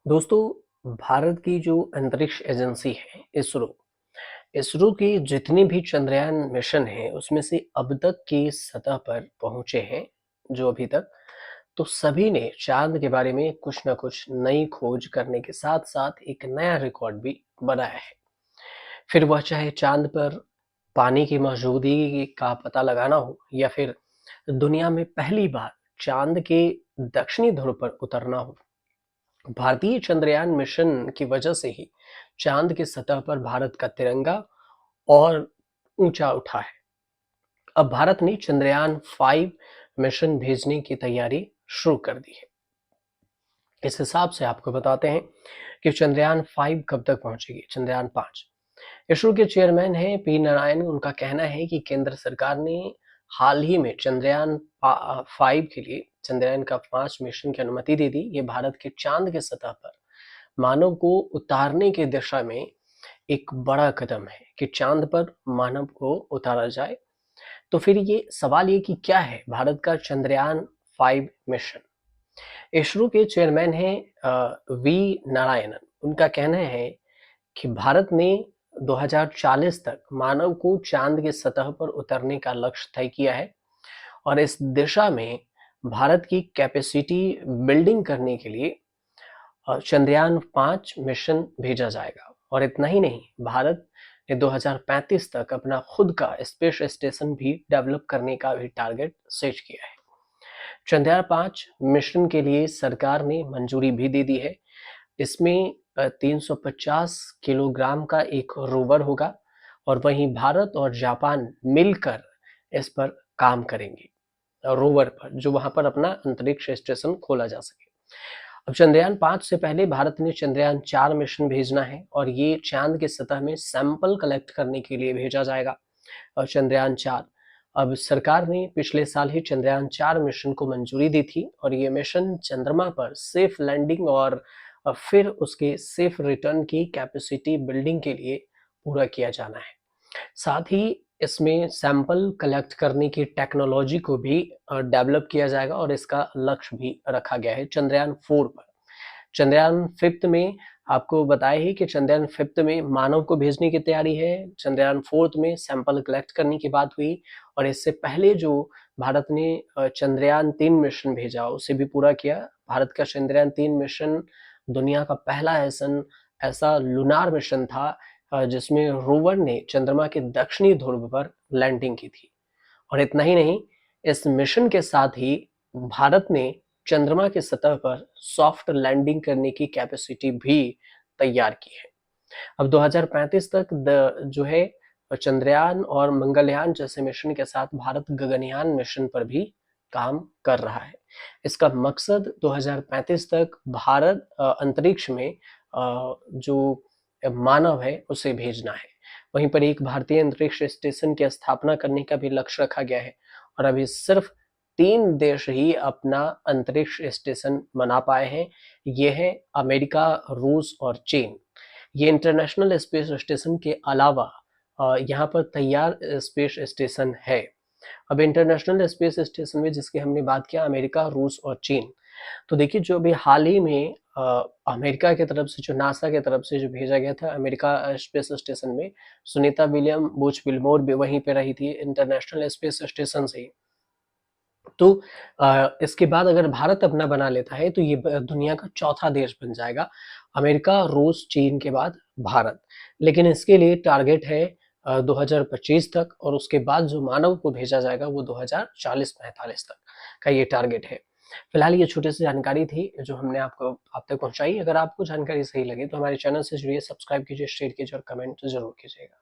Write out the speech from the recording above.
दोस्तों, भारत की जो अंतरिक्ष एजेंसी है इसरो, इसरो की जितनी भी चंद्रयान मिशन है उसमें से अब तक की सतह पर पहुंचे हैं जो अभी तक, तो सभी ने चांद के बारे में कुछ ना कुछ नई खोज करने के साथ साथ एक नया रिकॉर्ड भी बनाया है। फिर वह चाहे चांद पर पानी की मौजूदगी का पता लगाना हो या फिर दुनिया में पहली बार चांद के दक्षिणी ध्रुव पर उतरना हो, भारतीय चंद्रयान मिशन की वजह से ही चांद की सतह पर भारत का तिरंगा और ऊंचा उठा है। अब भारत ने चंद्रयान 5 मिशन भेजने की तैयारी शुरू कर दी है। इस हिसाब से आपको बताते हैं कि चंद्रयान 5 कब तक पहुंचेगी। चंद्रयान 5, इसरो के चेयरमैन हैं पी नारायण। उनका कहना है कि केंद्र सरकार ने हाल ही में चंद्रयान 5 के लिए चंद्रयान का 5 मिशन की अनुमति दे दी। ये भारत के चांद के सतह पर मानव को उतारने की दिशा में एक बड़ा कदम है कि चांद पर मानव को उतारा जाए। तो फिर ये सवाल ये कि क्या है भारत का चंद्रयान 5 मिशन। इसरो के चेयरमैन हैं वी नारायणन। उनका कहना है कि भारत ने 2040 तक मानव को चांद की सतह पर उतरने का लक्ष्य तय किया है और इस दिशा में भारत की कैपेसिटी बिल्डिंग करने के लिए चंद्रयान 5 मिशन भेजा जाएगा। और इतना ही नहीं, भारत ने 2035 तक अपना खुद का स्पेस स्टेशन भी डेवलप करने का भी टारगेट सेट किया है। चंद्रयान 5 मिशन के लिए सरकार ने मंजूरी भी दे दी है। इसमें 350 किलोग्राम का एक रोवर होगा और वहीं भारत और जापान मिलकर इस पर काम करेंगे, रोवर पर, जो वहां पर अपना अंतरिक्ष स्टेशन खोला जा सके। अब चंद्रयान 5 से पहले भारत ने चंद्रयान 4 मिशन भेजना है और ये चांद की सतह में सैंपल कलेक्ट करने के लिए भेजा जाएगा। और चंद्रयान 4, अब सरकार ने पिछले साल ही चंद्रयान 4 मिशन को मंजूरी दी थी और ये मिशन चंद्रमा पर सेफ लैंडिंग और फिर उसके सेफ रिटर्न की कैपेसिटी बिल्डिंग के लिए पूरा किया जाना है। साथ ही इसमें सैंपल कलेक्ट करने की टेक्नोलॉजी को भी डेवलप किया जाएगा और इसका लक्ष्य भी रखा गया है चंद्रयान 4 पर। चंद्रयान 5 में आपको बताया ही कि चंद्रयान 5 में मानव को भेजने की तैयारी है। चंद्रयान 4 में सैंपल कलेक्ट करने की बात हुई और इससे पहले जो भारत ने चंद्रयान 3 मिशन भेजा उसे भी पूरा किया। भारत का चंद्रयान 3 मिशन दुनिया का पहला ऐसा लूनार मिशन था जिसमें रोवर ने चंद्रमा के दक्षिणी ध्रुव पर लैंडिंग की थी। और इतना ही नहीं, इस मिशन के साथ ही भारत ने चंद्रमा की सतह पर सॉफ्ट लैंडिंग करने की कैपेसिटी भी तैयार की है। अब 2035 तक जो है चंद्रयान और मंगलयान जैसे मिशन के साथ भारत गगनयान मिशन पर भी काम कर रहा है। इसका मकसद 2035 तक भारत अंतरिक्ष में जो मानव है उसे भेजना है। वहीं पर एक भारतीय अंतरिक्ष स्टेशन की स्थापना करने का भी लक्ष्य रखा गया है और अभी सिर्फ 3 देश ही अपना अंतरिक्ष स्टेशन बना पाए हैं। ये है अमेरिका, रूस और चीन। ये इंटरनेशनल स्पेस स्टेशन के अलावा यहाँ पर तैयार स्पेस स्टेशन है। अब इंटरनेशनल स्पेस स्टेशन में जिसकी हमने बात किया अमेरिका, रूस और चीन। तो देखिए जो अभी हाल ही में अमेरिका की तरफ से, जो नासा की तरफ से जो भेजा गया था अमेरिका स्पेस स्टेशन में, सुनीता विलियम बुच विल्मोर भी वहीं पे रही थी इंटरनेशनल स्पेस स्टेशन से ही। तो इसके बाद अगर भारत अपना बना लेता है तो ये दुनिया का चौथा देश बन जाएगा, अमेरिका, रूस, चीन के बाद भारत। लेकिन इसके लिए टारगेट है 2025 तक और उसके बाद जो मानव को भेजा जाएगा वो 2040-45 तक का ये टारगेट है। फिलहाल ये छोटी सी जानकारी थी जो हमने आपको आप तक पहुंचाई। अगर आपको जानकारी सही लगी तो हमारे चैनल से जुड़िए, सब्सक्राइब कीजिए, शेयर कीजिए और कमेंट जरूर कीजिएगा।